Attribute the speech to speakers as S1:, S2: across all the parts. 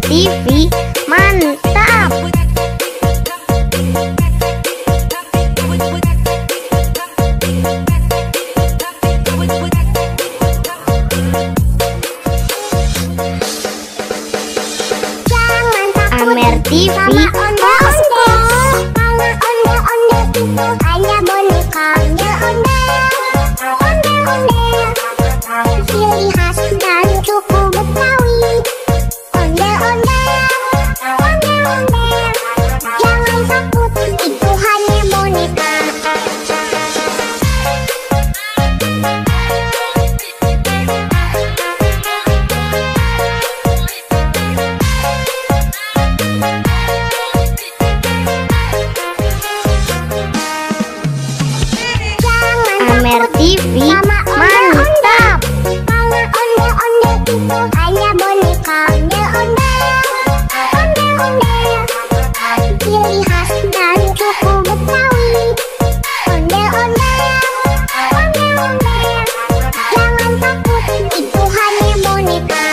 S1: TV, mantap. Amer TV,
S2: hanya bonekanya ondel-ondel, ciri khas dan suku Betawi. Ondel-ondel, ondel-ondel, jangan takut, itu hanya boneka.
S1: Amer TV, mantap.
S2: Kalau ondel-ondel itu hanya boneka. Ondel-ondel, ciri khas dan suku Betawi. Ondel-ondel, ondel-ondel, jangan takut, itu hanya boneka.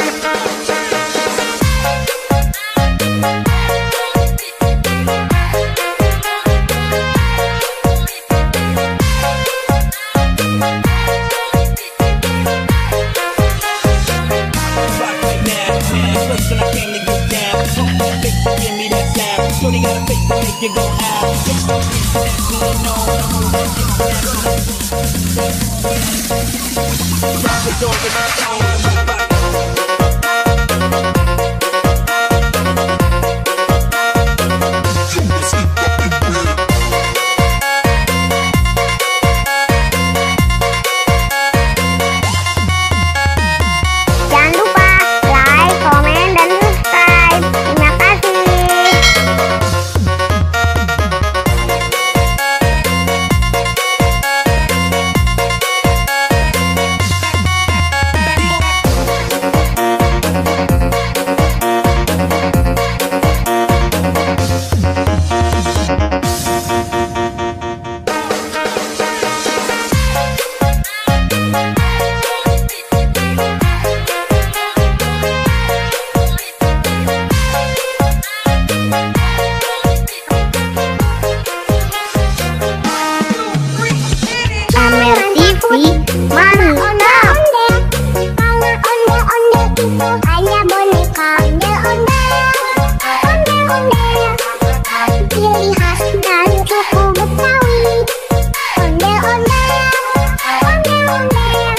S3: Shorty got a face to make you go out. Drop the door with my phone.
S1: Jangan lupa like, komen, dan subscribe. Terima kasih. Amer TV, mantap.
S2: Kalau ondel-ondel itu hanya boneka. Ondel-ondel, ciri khas dan suku Betawi. Ondel-ondel, ondel-ondel,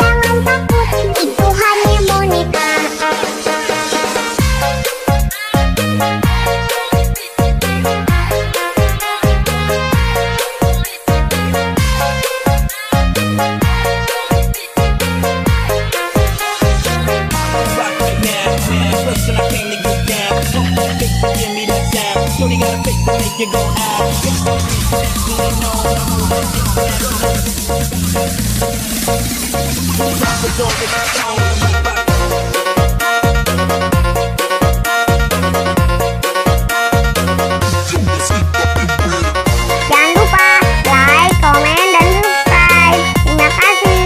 S2: jangan takut, itu hanya boneka.
S3: Shorty got a face to make you go out. Drop the door with my phone.
S1: Jangan lupa like, komen, dan subscribe. Terima kasih.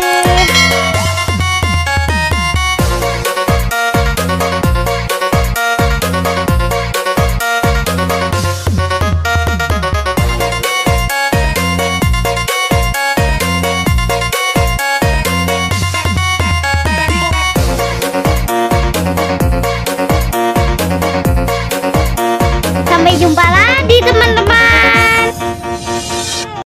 S1: Sampai jumpa